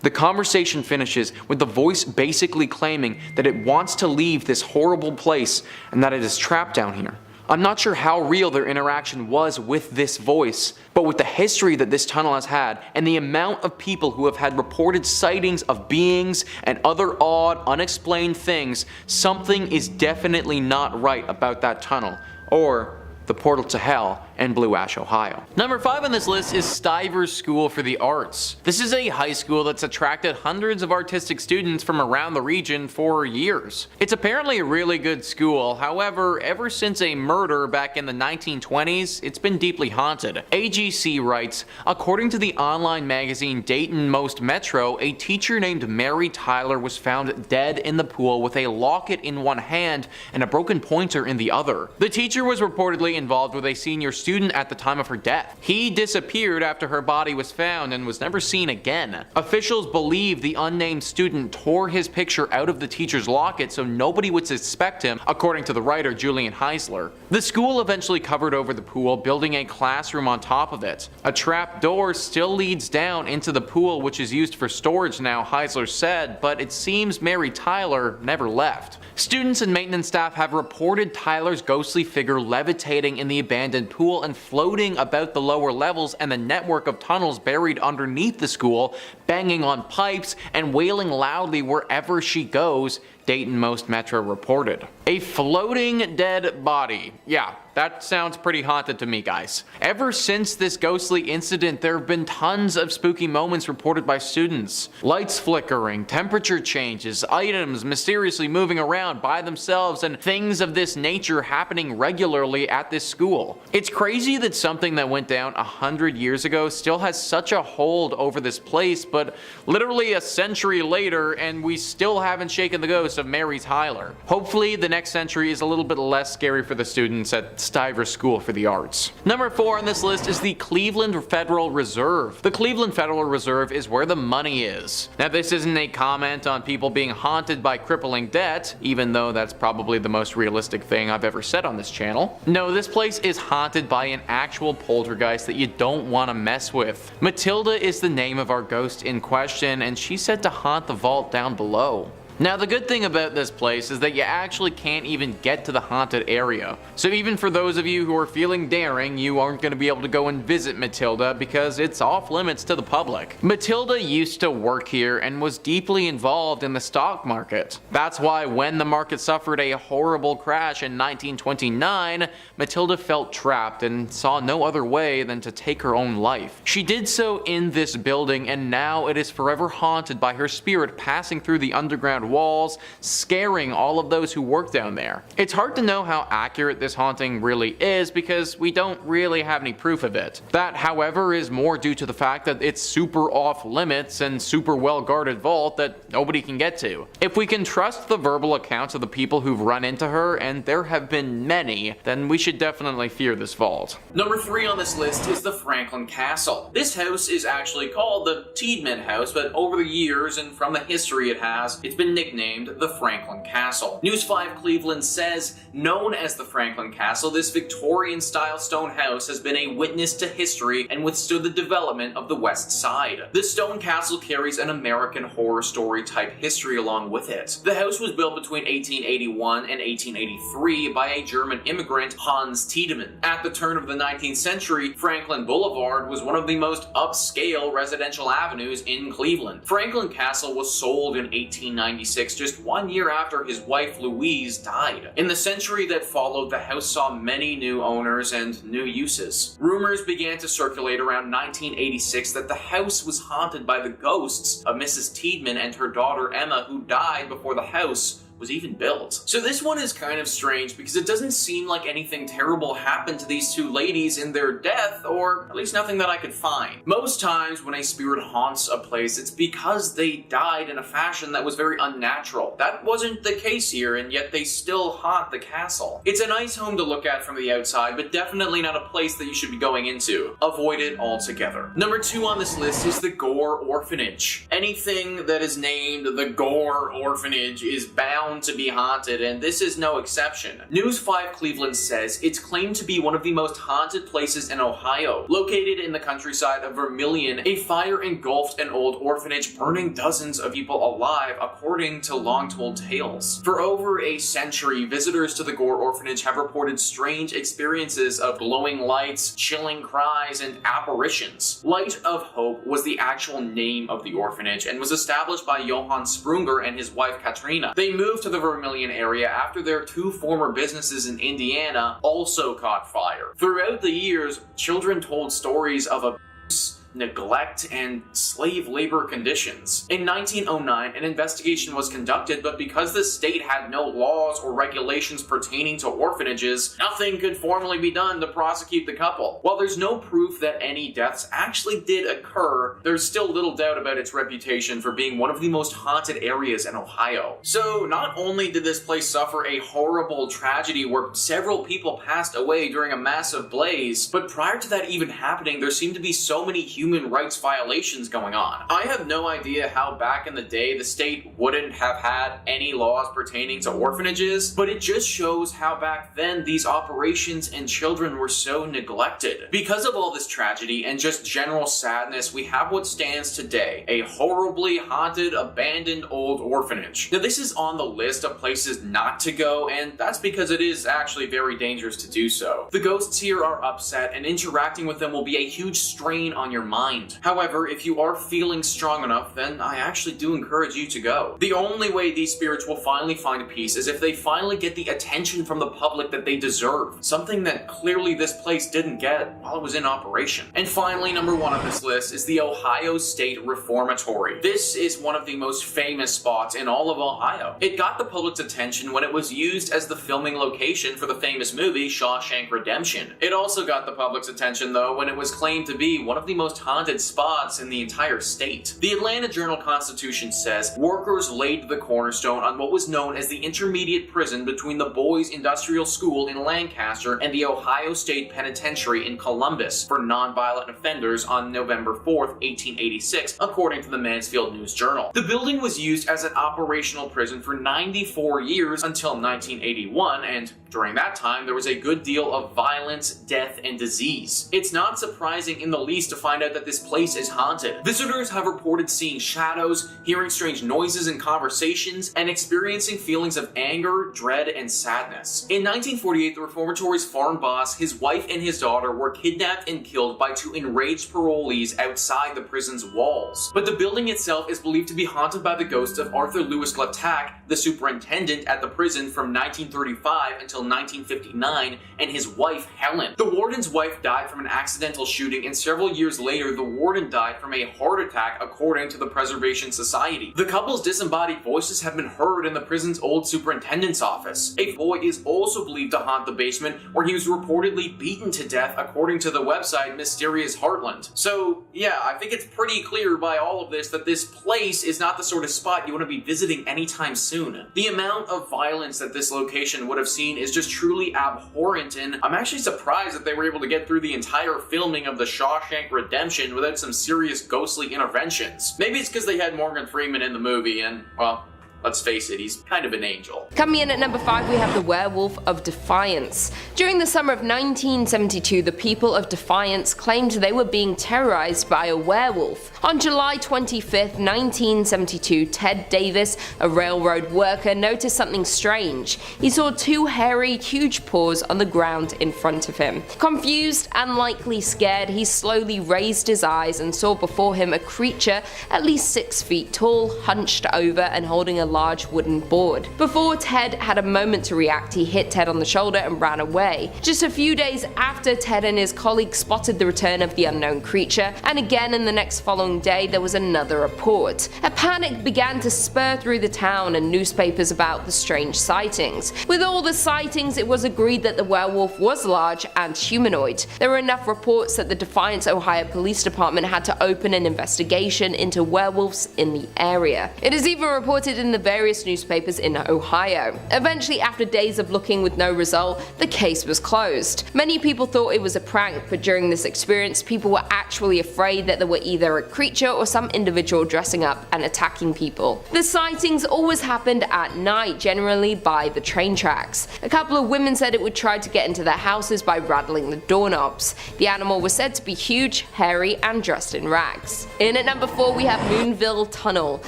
The conversation finishes with the voice basically claiming that it wants to leave this horrible place and that it is trapped down here. I'm not sure how real their interaction was with this voice, but with the history that this tunnel has had and the amount of people who have had reported sightings of beings and other odd, unexplained things, something is definitely not right about that tunnel, or the portal to hell in Blue Ash, Ohio. Number 5 on this list is Styer School for the Arts. This is a high school that's attracted hundreds of artistic students from around the region for years. It's apparently a really good school, however, ever since a murder back in the 1920s, it's been deeply haunted. AGC writes, according to the online magazine Dayton Most Metro, a teacher named Mary Tyler was found dead in the pool with a locket in one hand and a broken pointer in the other. The teacher was reportedly involved with a senior student at the time of her death. He disappeared after her body was found and was never seen again. Officials believe the unnamed student tore his picture out of the teacher's locket so nobody would suspect him, according to the writer Julian Heisler. The school eventually covered over the pool, building a classroom on top of it. A trap door still leads down into the pool, which is used for storage now, Heisler said, but it seems Mary Tyler never left. Students and maintenance staff have reported Tyler's ghostly figure levitating in the abandoned pool and floating about the lower levels and the network of tunnels buried underneath the school, banging on pipes and wailing loudly wherever she goes, Dayton Most Metro reported. A floating dead body. Yeah, that sounds pretty haunted to me, guys. Ever since this ghostly incident, there have been tons of spooky moments reported by students. Lights flickering, temperature changes, items mysteriously moving around by themselves, and things of this nature happening regularly at this school. It's crazy that something that went down 100 years ago still has such a hold over this place, but literally a century later and we still haven't shaken the ghost of Mary Tyler. Hopefully the next century is a little bit less scary for the students at Styer School for the Arts. Number 4 on this list is the Cleveland Federal Reserve. The Cleveland Federal Reserve is where the money is. Now this isn't a comment on people being haunted by crippling debt, even though that's probably the most realistic thing I've ever said on this channel. No, this place is haunted by an actual poltergeist that you don't want to mess with. Matilda is the name of our ghost in question, and she's said to haunt the vault down below. Now the good thing about this place is that you actually can't even get to the haunted area. So even for those of you who are feeling daring, you aren't going to be able to go and visit Matilda because it's off limits to the public. Matilda used to work here and was deeply involved in the stock market. That's why when the market suffered a horrible crash in 1929, Matilda felt trapped and saw no other way than to take her own life. She did so in this building, and now it is forever haunted by her spirit passing through the underground walls, scaring all of those who work down there. It's hard to know how accurate this haunting really is because we don't really have any proof of it. That, however, is more due to the fact that it's super off limits and super well guarded vault that nobody can get to. If we can trust the verbal accounts of the people who've run into her, and there have been many, then we should definitely fear this vault. Number 3 on this list is the Franklin Castle. This house is actually called the Tiedemann House, but over the years and from the history it has, it's been and nicknamed the Franklin Castle. News 5 Cleveland says, known as the Franklin Castle, this Victorian-style stone house has been a witness to history and withstood the development of the West Side. The stone castle carries an American Horror Story type history along with it. The house was built between 1881 and 1883 by a German immigrant, Hans Tiedemann. At the turn of the 19th century, Franklin Boulevard was one of the most upscale residential avenues in Cleveland. Franklin Castle was sold in 1896, just 1 year after his wife Louise died. In the century that followed, the house saw many new owners and new uses. Rumors began to circulate around 1986 that the house was haunted by the ghosts of Mrs. Tiedemann and her daughter Emma, who died before the house was even built. So this one is kind of strange because it doesn't seem like anything terrible happened to these two ladies in their death, or at least nothing that I could find. Most times when a spirit haunts a place, it's because they died in a fashion that was very unnatural. That wasn't the case here, and yet they still haunt the castle. It's a nice home to look at from the outside, but definitely not a place that you should be going into. Avoid it altogether. Number 2 on this list is the Gore Orphanage. Anything that is named the Gore Orphanage is bound to be haunted, and this is no exception. News 5 Cleveland says it's claimed to be one of the most haunted places in Ohio. Located in the countryside of Vermilion, a fire engulfed an old orphanage, burning dozens of people alive, according to long-told tales. For over a century, visitors to the Gore Orphanage have reported strange experiences of glowing lights, chilling cries, and apparitions. Light of Hope was the actual name of the orphanage and was established by Johann Sprunger and his wife Katrina. They moved to the Vermilion area after their 2 former businesses in Indiana also caught fire. Throughout the years, children told stories of abuse, neglect, and slave labor conditions. In 1909, an investigation was conducted, but because the state had no laws or regulations pertaining to orphanages, nothing could formally be done to prosecute the couple. While there's no proof that any deaths actually did occur, there's still little doubt about its reputation for being one of the most haunted areas in Ohio. So not only did this place suffer a horrible tragedy where several people passed away during a massive blaze, but prior to that even happening, there seemed to be so many human rights violations going on. I have no idea how back in the day the state wouldn't have had any laws pertaining to orphanages, but it just shows how back then these operations and children were so neglected. Because of all this tragedy and just general sadness, we have what stands today, a horribly haunted, abandoned old orphanage. Now this is on the list of places not to go, and that's because it is actually very dangerous to do so. The ghosts here are upset, and interacting with them will be a huge strain on your mind. However, if you are feeling strong enough, then I actually do encourage you to go. The only way these spirits will finally find peace is if they finally get the attention from the public that they deserve, something that clearly this place didn't get while it was in operation. And finally, number 1 on this list is the Ohio State Reformatory. This is one of the most famous spots in all of Ohio. It got the public's attention when it was used as the filming location for the famous movie Shawshank Redemption. It also got the public's attention though when it was claimed to be one of the most haunted spots in the entire state. The Atlanta Journal-Constitution says workers laid the cornerstone on what was known as the intermediate prison between the Boys Industrial School in Lancaster and the Ohio State Penitentiary in Columbus for nonviolent offenders on November 4th, 1886, according to the Mansfield News Journal. The building was used as an operational prison for 94 years until 1981, and during that time there was a good deal of violence, death, and disease. It's not surprising in the least to find out that this place is haunted. Visitors have reported seeing shadows, hearing strange noises and conversations, and experiencing feelings of anger, dread, and sadness. In 1948, the Reformatory's farm boss, his wife, and his daughter were kidnapped and killed by 2 enraged parolees outside the prison's walls. But the building itself is believed to be haunted by the ghost of Arthur Lewis Glattack, the superintendent at the prison from 1935 until 1959, and his wife, Helen. The warden's wife died from an accidental shooting, and several years later, the warden died from a heart attack, according to the Preservation Society. The couple's disembodied voices have been heard in the prison's old superintendent's office. A boy is also believed to haunt the basement, where he was reportedly beaten to death, according to the website Mysterious Heartland. So, yeah, I think it's pretty clear by all of this that this place is not the sort of spot you want to be visiting anytime soon. The amount of violence that this location would have seen is just truly abhorrent, and I'm actually surprised that they were able to get through the entire filming of the Shawshank Redemption without some serious ghostly interventions. Maybe it's because they had Morgan Freeman in the movie, and, well, let's face it, he's kind of an angel. Coming in at number 5, we have the Werewolf of Defiance. During the summer of 1972, the people of Defiance claimed they were being terrorized by a werewolf. On July 25th, 1972, Ted Davis, a railroad worker, noticed something strange. He saw 2 hairy, huge paws on the ground in front of him. Confused and likely scared, he slowly raised his eyes and saw before him a creature at least 6 feet tall, hunched over and holding a large wooden board. Before Ted had a moment to react, he hit Ted on the shoulder and ran away. Just a few days after, Ted and his colleagues spotted the return of the unknown creature, and again in the next following day there was another report. A panic began to spur through the town and newspapers about the strange sightings. With all the sightings, it was agreed that the werewolf was large and humanoid. There were enough reports that the Defiance, Ohio Police Department had to open an investigation into werewolves in the area. It is even reported in the various newspapers in Ohio. Eventually, after days of looking with no result, the case was closed. Many people thought it was a prank, but during this experience, people were actually afraid that there were either a creature or some individual dressing up and attacking people. The sightings always happened at night, generally by the train tracks. A couple of women said it would try to get into their houses by rattling the doorknobs. The animal was said to be huge, hairy, and dressed in rags. In at number 4, we have Moonville Tunnel.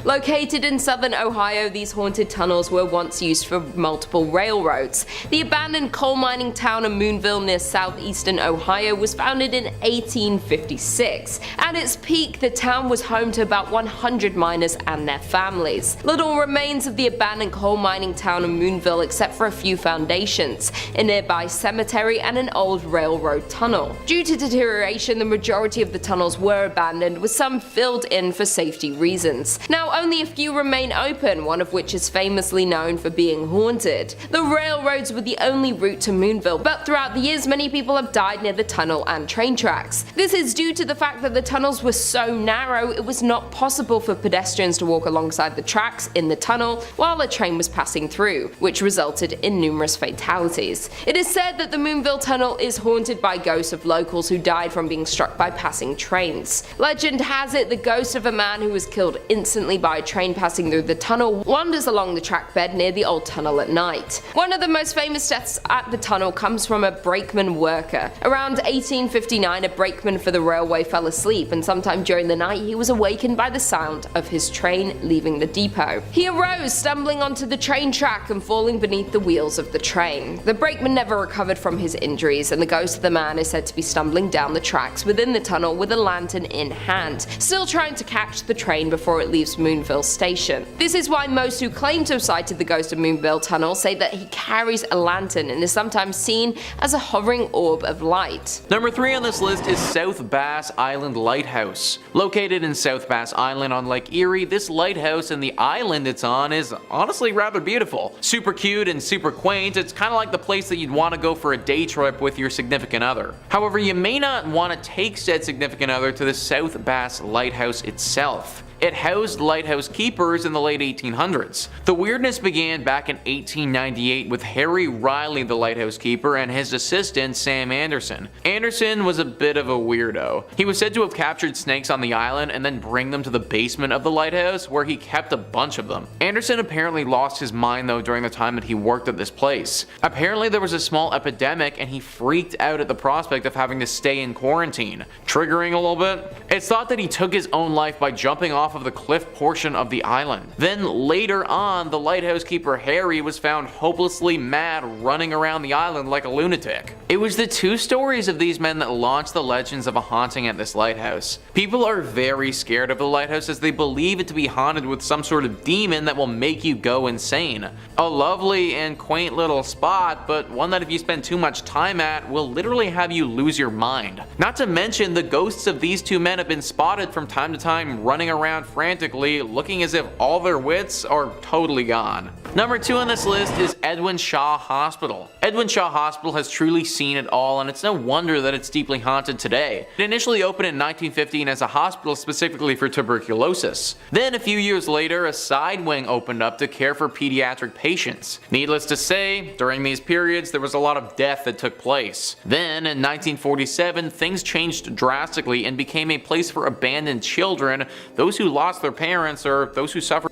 Located in southern Ohio, these haunted tunnels were once used for multiple railroads. The abandoned coal mining town of Moonville near southeastern Ohio was founded in 1856. At its peak, the town was home to about 100 miners and their families. Little remains of the abandoned coal mining town of Moonville except for a few foundations, a nearby cemetery, and an old railroad tunnel. Due to deterioration, the majority of the tunnels were abandoned, with some filled in for safety reasons. Now only a few remain open, one of which is famously known for being haunted. The railroads were the only route to Moonville, but throughout the years many people have died near the tunnel and train tracks. This is due to the fact that the tunnels were so narrow it was not possible for pedestrians to walk alongside the tracks in the tunnel while a train was passing through, which resulted in numerous fatalities. It is said that the Moonville Tunnel is haunted by ghosts of locals who died from being struck by passing trains. Legend has it the ghost of a man who was killed instantly by a train passing through the tunnel wanders along the track bed near the old tunnel at night. One of the most famous deaths at the tunnel comes from a brakeman worker. Around 1859, a brakeman for the railway fell asleep, and sometime during the night he was awakened by the sound of his train leaving the depot. He arose, stumbling onto the train track and falling beneath the wheels of the train. The brakeman never recovered from his injuries, and the ghost of the man is said to be stumbling down the tracks within the tunnel with a lantern in hand, still trying to catch the train before it leaves Moonville Station. This is why most who claim to have sighted the ghost of Moonville Tunnel say that he carries a lantern and is sometimes seen as a hovering orb of light. Number 3 on this list is South Bass Island Lighthouse. Located in South Bass Island on Lake Erie, this lighthouse and the island it's on is honestly rather beautiful. Super cute and super quaint, it's kind of like the place that you'd want to go for a day trip with your significant other. However, you may not want to take said significant other to the South Bass Lighthouse itself. It housed lighthouse keepers in the late 1800s. The weirdness began back in 1898 with Harry Riley, the lighthouse keeper, and his assistant Sam Anderson. Anderson was a bit of a weirdo. He was said to have captured snakes on the island and then bring them to the basement of the lighthouse, where he kept a bunch of them. Anderson apparently lost his mind though during the time that he worked at this place. Apparently there was a small epidemic and he freaked out at the prospect of having to stay in quarantine. Triggering a little bit? It's thought that he took his own life by jumping off of the cliff portion of the island. Then later on, the lighthouse keeper Harry was found hopelessly mad running around the island like a lunatic. It was the 2 stories of these men that launched the legends of a haunting at this lighthouse. People are very scared of the lighthouse as they believe it to be haunted with some sort of demon that will make you go insane. A lovely and quaint little spot, but one that if you spend too much time at will literally have you lose your mind. Not to mention the ghosts of these 2 men have been spotted from time to time running around frantically, looking as if all their wits are totally gone. Number 2 on this list is Edwin Shaw Hospital. Edwin Shaw Hospital has truly seen it all, and it's no wonder that it's deeply haunted today. It initially opened in 1915 as a hospital specifically for tuberculosis. Then a few years later, a side wing opened up to care for pediatric patients. Needless to say, during these periods there was a lot of death that took place. Then in 1947, things changed drastically and became a place for abandoned children, those who lost their parents, or those who suffered.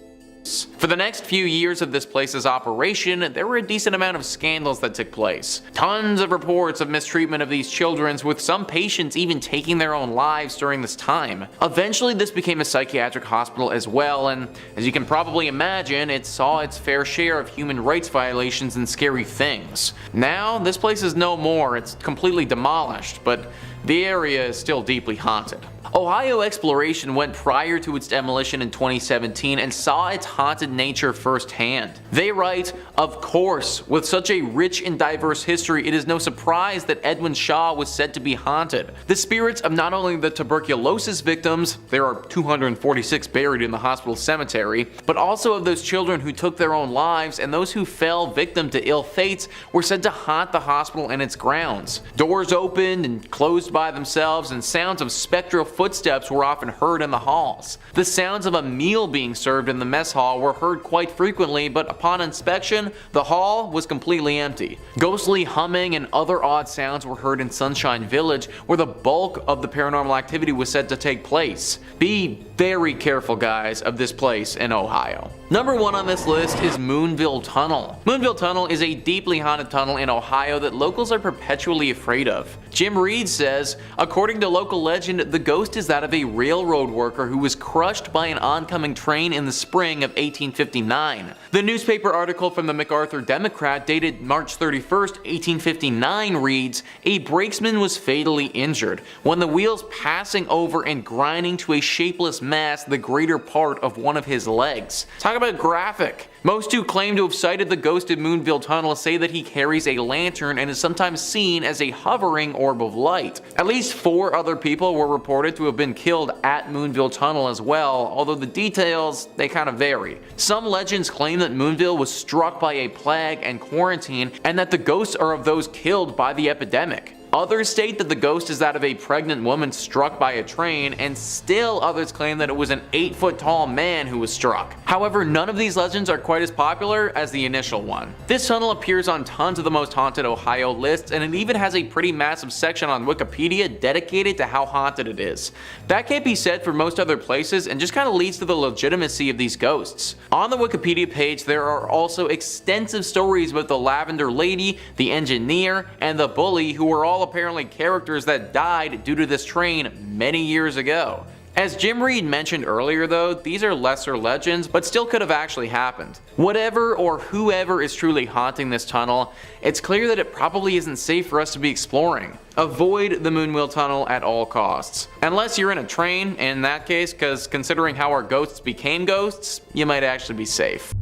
For the next few years of this place's operation, there were a decent amount of scandals that took place. Tons of reports of mistreatment of these children, with some patients even taking their own lives during this time. Eventually this became a psychiatric hospital as well, and as you can probably imagine, it saw its fair share of human rights violations and scary things. Now, this place is no more, it's completely demolished, but the area is still deeply haunted. Ohio Exploration went prior to its demolition in 2017 and saw its haunted nature firsthand. They write, "Of course, with such a rich and diverse history, it is no surprise that Edwin Shaw was said to be haunted. The spirits of not only the tuberculosis victims, there are 246 buried in the hospital cemetery, but also of those children who took their own lives and those who fell victim to ill fates were said to haunt the hospital and its grounds. Doors opened and closed by themselves, and sounds of spectral footsteps were often heard in the halls. The sounds of a meal being served in the mess hall were heard quite frequently, but upon inspection, the hall was completely empty. Ghostly humming and other odd sounds were heard in Sunshine Village, where the bulk of the paranormal activity was said to take place. Be very careful, guys, of this place in Ohio." Number 1 on this list is Moonville Tunnel. Moonville Tunnel is a deeply haunted tunnel in Ohio that locals are perpetually afraid of. Jim Reed says, "According to local legend, the ghost is that of a railroad worker who was crushed by an oncoming train in the spring of 1859. The newspaper article from the MacArthur Democrat dated March 31st, 1859 reads, "A brakesman was fatally injured when the wheels passing over and grinding to a shapeless mass the greater part of one of his legs." Talk about graphic. Most who claim to have sighted the ghost in Moonville Tunnel say that he carries a lantern and is sometimes seen as a hovering orb of light. At least 4 other people were reported to have been killed at Moonville Tunnel as well, although the details, they kind of vary. Some legends claim that Moonville was struck by a plague and quarantine, and that the ghosts are of those killed by the epidemic. Others state that the ghost is that of a pregnant woman struck by a train, and still others claim that it was an 8-foot tall man who was struck. However, none of these legends are quite as popular as the initial one. This tunnel appears on tons of the most haunted Ohio lists, and it even has a pretty massive section on Wikipedia dedicated to how haunted it is. That can't be said for most other places, and just kind of leads to the legitimacy of these ghosts. On the Wikipedia page, there are also extensive stories about the Lavender Lady, the engineer, and the bully, who were all apparently characters that died due to this train many years ago. As Jim Reed mentioned earlier though, these are lesser legends, but still could have actually happened. Whatever or whoever is truly haunting this tunnel, it's clear that it probably isn't safe for us to be exploring. Avoid the Moonville Tunnel at all costs. Unless you're in a train, in that case, because considering how our ghosts became ghosts, you might actually be safe.